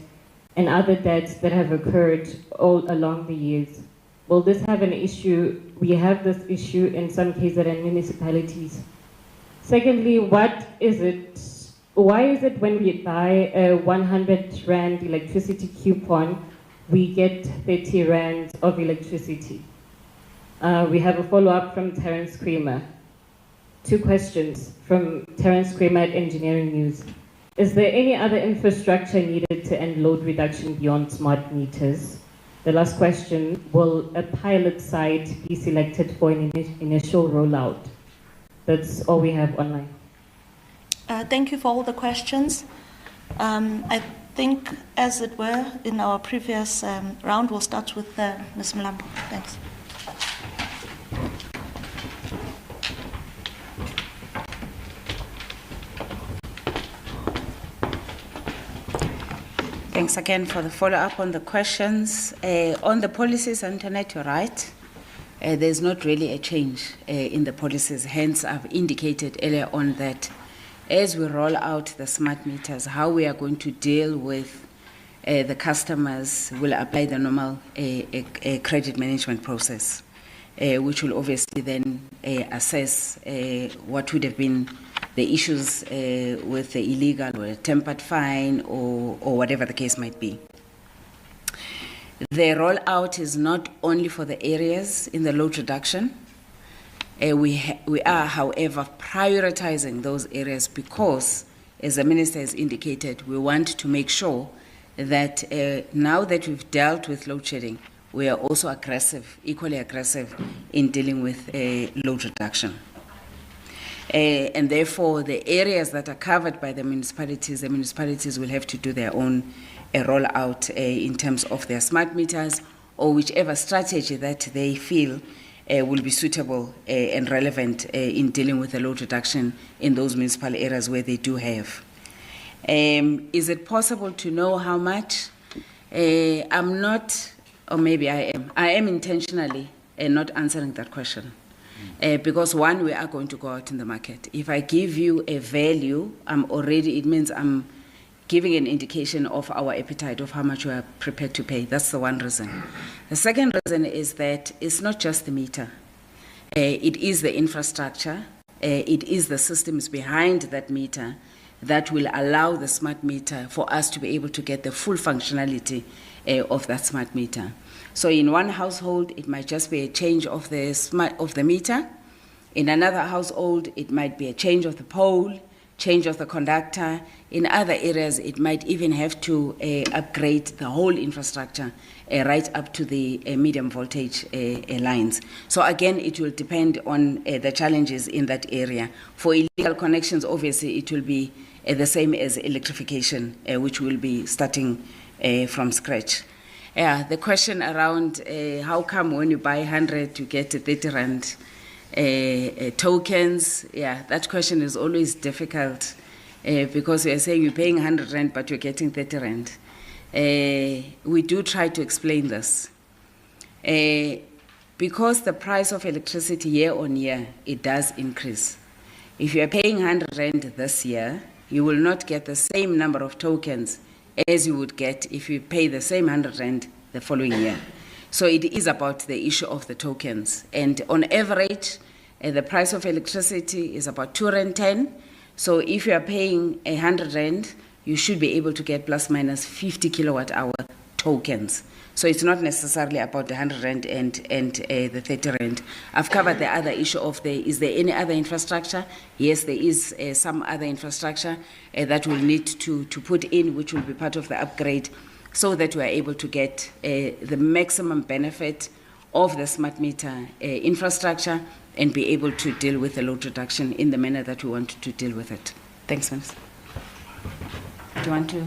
and other debts that have occurred all along the years? Will this have an issue? We have this issue in some KZN municipalities. Secondly, why is it when we buy a 100 Rand electricity coupon, we get 30 Rand of electricity? We have a follow-up from Terence Creamer. 2 questions from Terence Creamer at Engineering News. Is there any other infrastructure needed to end load reduction beyond smart meters? The last question, will a pilot site be selected for an initial rollout? That's all we have online. Thank you for all the questions. I think, as it were, in our previous round, we'll start with Ms. Mlambo. Thanks. Thanks again for the follow-up on the questions. On the policies, Antoinette, you're right. There's not really a change in the policies. Hence, I've indicated earlier on that as we roll out the smart meters, how we are going to deal with the customers will apply the normal credit management process, which will obviously then assess what would have been the issues with the illegal or a tempered fine or whatever the case might be. The rollout is not only for the areas in the load reduction. We are, however, prioritizing those areas because, as the Minister has indicated, we want to make sure that now that we've dealt with load shedding, we are also aggressive, equally aggressive, in dealing with load reduction. And therefore, the areas that are covered by the municipalities will have to do their own rollout in terms of their smart meters or whichever strategy that they feel will be suitable and relevant in dealing with the load reduction in those municipal areas where they do have. Is it possible to know how much? I'm not, or maybe I am. I am intentionally not answering that question. Because one, we are going to go out in the market. If I give you a value, it means I'm giving an indication of our appetite of how much we are prepared to pay. That's the one reason. The second reason is that it's not just the meter. It is the infrastructure. It is the systems behind that meter that will allow the smart meter for us to be able to get the full functionality of that smart meter. So in one household, it might just be a change of the meter. In another household, it might be a change of the pole, change of the conductor. In other areas, it might even have to upgrade the whole infrastructure right up to the medium voltage lines. So again, it will depend on the challenges in that area. For illegal connections, obviously, it will be the same as electrification, which will be starting from scratch. Yeah, the question around how come when you buy 100 you get 30 rand tokens, yeah, that question is always difficult because we are saying you're paying 100 rand but you're getting 30 rand. We do try to explain this. Because the price of electricity year on year, it does increase. If you are paying 100 rand this year, you will not get the same number of tokens as you would get if you pay the same 100 rand the following year. So it is about the issue of the tokens. And on average, the price of electricity is about 2.10 rand. So if you are paying 100 rand, you should be able to get plus minus 50 kilowatt hour tokens. So it's not necessarily about the 100 rand and the 30 rand. I've covered the other issue of is there any other infrastructure? Yes, there is some other infrastructure that we'll need to put in, which will be part of the upgrade, so that we are able to get the maximum benefit of the smart meter infrastructure and be able to deal with the load reduction in the manner that we want to deal with it. Thanks, Minister. Do you want to? You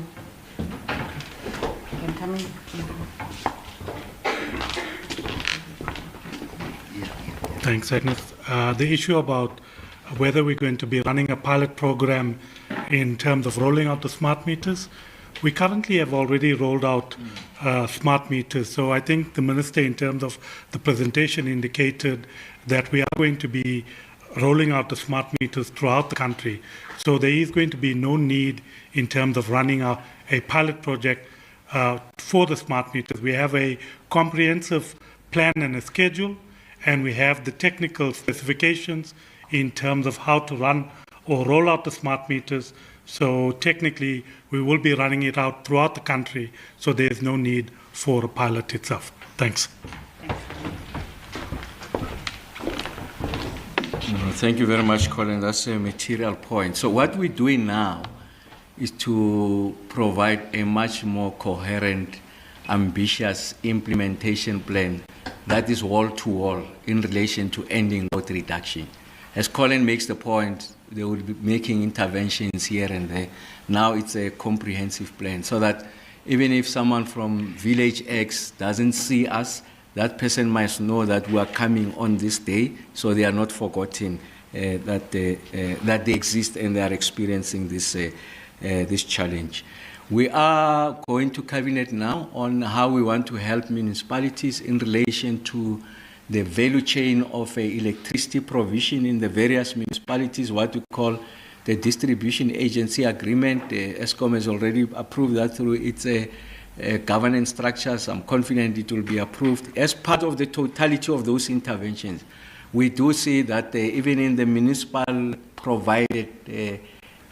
can come in. Thanks, Agnes. The issue about whether we're going to be running a pilot program in terms of rolling out the smart meters, we currently have already rolled out smart meters. So I think the Minister, in terms of the presentation, indicated that we are going to be rolling out the smart meters throughout the country. So there is going to be no need in terms of running a pilot project for the smart meters. We have a comprehensive plan and a schedule, and we have the technical specifications in terms of how to run or roll out the smart meters. So technically, we will be running it out throughout the country, so there's no need for a pilot itself. Thanks. Thank you very much, Colin. That's a material point. So what we're doing now is to provide a much more coherent, ambitious implementation plan that is wall-to-wall in relation to ending load reduction. As Colin makes the point, they will be making interventions here and there. Now it's a comprehensive plan so that even if someone from village X doesn't see us, that person must know that we are coming on this day, so they are not forgotten that they exist and they are experiencing this challenge. We are going to cabinet now on how we want to help municipalities in relation to the value chain of electricity provision in the various municipalities, what we call the distribution agency agreement. ESCOM has already approved that through its governance structures. I'm confident it will be approved. As part of the totality of those interventions, we do see that even in the municipal provided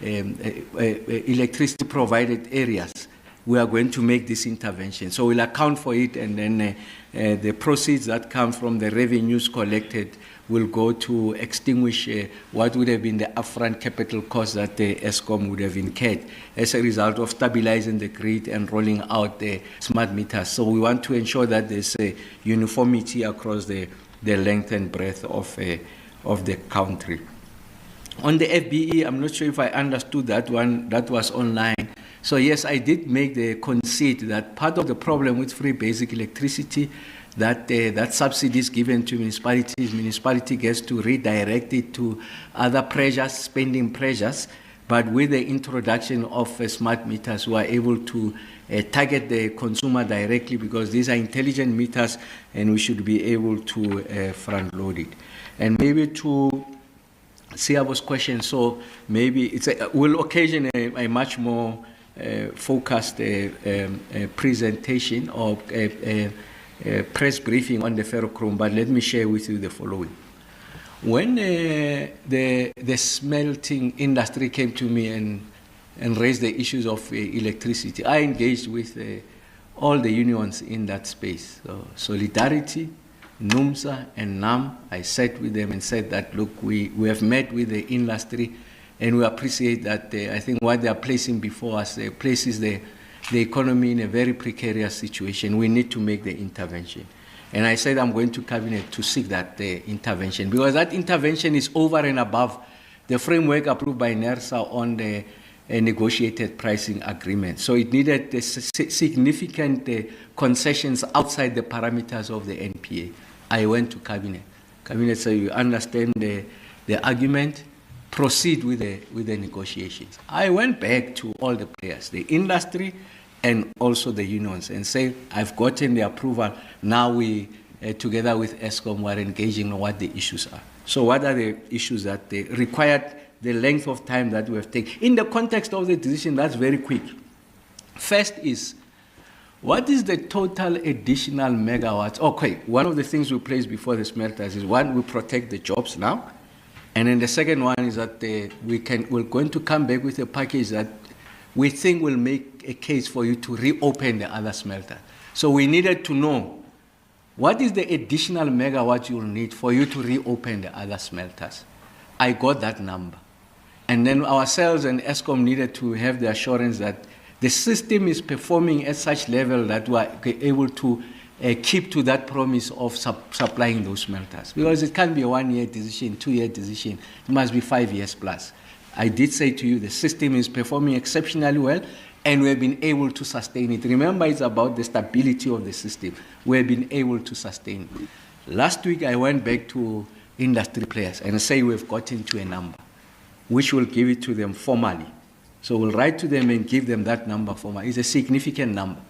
electricity provided areas, we are going to make this intervention. So we'll account for it, and then the proceeds that come from the revenues collected will go to extinguish what would have been the upfront capital cost that the ESCOM would have incurred as a result of stabilizing the grid and rolling out the smart meters. So we want to ensure that there's a uniformity across the length and breadth of the country. On the FBE, I'm not sure if I understood that one, that was online. So yes, I did make the conceit that part of the problem with free basic electricity, that subsidies given to municipality gets to redirect it to other pressures, spending pressures, but with the introduction of smart meters, we are able to target the consumer directly, because these are intelligent meters and we should be able to front load it. And maybe to Siabo's question, so maybe will occasion a much more focused presentation or press briefing on the ferrochrome, but let me share with you the following. When the smelting industry came to me and raised the issues of electricity, I engaged with all the unions in that space. So Solidarity, NUMSA, and NAM, I sat with them and said that, look, we have met with the industry and we appreciate that I think what they are placing before us places the economy in a very precarious situation. We need to make the intervention. And I said I'm going to Cabinet to seek that intervention, because that intervention is over and above the framework approved by NERSA on the negotiated pricing agreement. So it needed significant concessions outside the parameters of the NPA. I went to Cabinet. Cabinet said, you understand the argument, proceed with the negotiations. I went back to all the players, the industry and also the unions, and say, I've gotten the approval. Now we, together with ESCOM, are engaging on what the issues are. So what are the issues that they required the length of time that we have taken? In the context of the decision, that's very quick. First is, what is the total additional megawatts? Okay, one of the things we place before the smelters is, one, we protect the jobs now. And then the second one is that we're going to come back with a package that we think will make a case for you to reopen the other smelter. So we needed to know what is the additional megawatt you'll need for you to reopen the other smelters. I got that number. And then ourselves and ESCOM needed to have the assurance that the system is performing at such level that we are able to keep to that promise of supplying those smelters. Because it can't be a 1-year decision, 2-year decision. It must be 5 years plus. I did say to you the system is performing exceptionally well, and we have been able to sustain it. Remember, it's about the stability of the system. We have been able to sustain it. Last week, I went back to industry players and say we've gotten to a number, which will give it to them formally. So we'll write to them and give them that number formally. It's a significant number.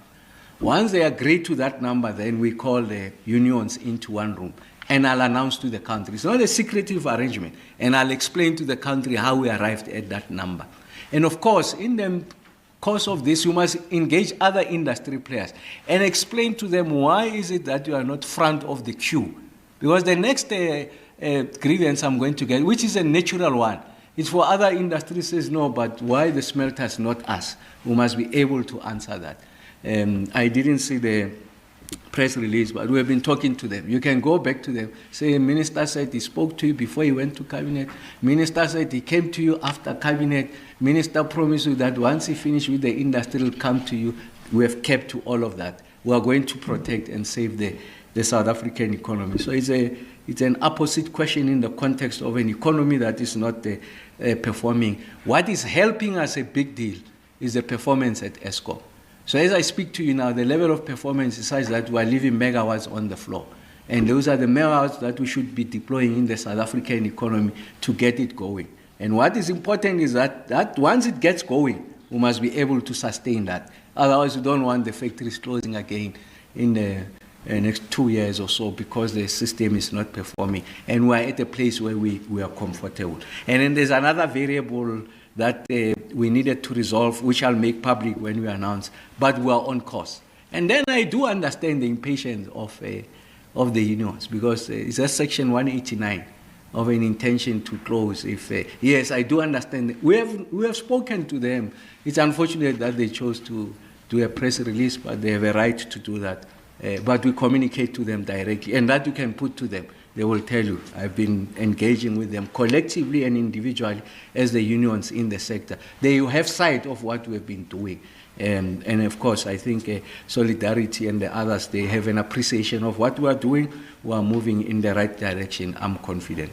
Once they agree to that number, then we call the unions into one room, and I'll announce to the country. It's not a secretive arrangement, and I'll explain to the country how we arrived at that number. And of course, in the course of this, you must engage other industry players and explain to them why is it that you are not front of the queue. Because the next grievance I'm going to get, which is a natural one, it's for other industries, says no, but why the smelters, not us? We must be able to answer that. I didn't see the press release, but we have been talking to them. You can go back to them, say, Minister said he spoke to you before he went to Cabinet. Minister said he came to you after Cabinet. Minister promised you that once he finished with the industry, he'll come to you. We have kept to all of that. We are going to protect and save the South African economy. So it's an opposite question in the context of an economy that is not performing. What is helping us a big deal is the performance at ESCOM. So as I speak to you now, the level of performance is such that we are leaving megawatts on the floor. And those are the megawatts that we should be deploying in the South African economy to get it going. And what is important is that once it gets going, we must be able to sustain that. Otherwise, we don't want the factories closing again in the next 2 years or so because the system is not performing. And we are at a place where we are comfortable. And then there's another variable that we needed to resolve, which I'll make public when we announce, but we are on course. And then I do understand the impatience of the unions, because it's a section 189 of an intention to close. Yes, I do understand. We have spoken to them. It's unfortunate that they chose to do a press release, but they have a right to do that. But we communicate to them directly, and that you can put to them. They will tell you. I've been engaging with them collectively and individually as the unions in the sector. They have sight of what we've been doing. And of course, I think Solidarity and the others, they have an appreciation of what we are doing. We are moving in the right direction, I'm confident.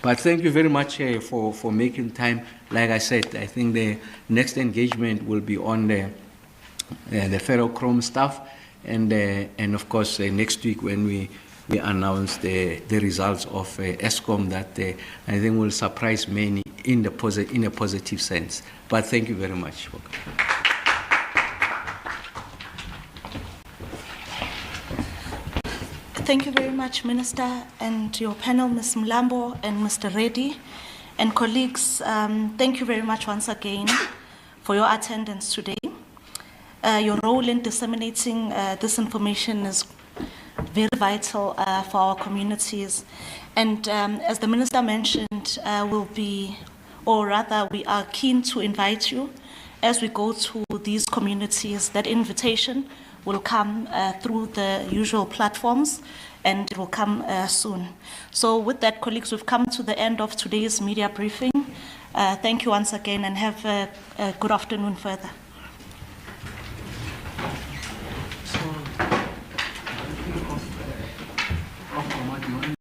But thank you very much for making time. Like I said, I think the next engagement will be on the ferrochrome stuff. And of course, next week when we announce the results of ESCOM, that I think will surprise many in a positive sense. But thank you very much. Thank you very much, Minister, and your panel, Ms. Mlambo and Mr. Reddy. And colleagues, thank you very much once again for your attendance today. Your role in disseminating this information is very vital for our communities. And as the Minister mentioned, we are keen to invite you as we go to these communities. That invitation will come through the usual platforms, and it will come soon. So with that, colleagues, we've come to the end of today's media briefing. Thank you once again, and have a good afternoon further.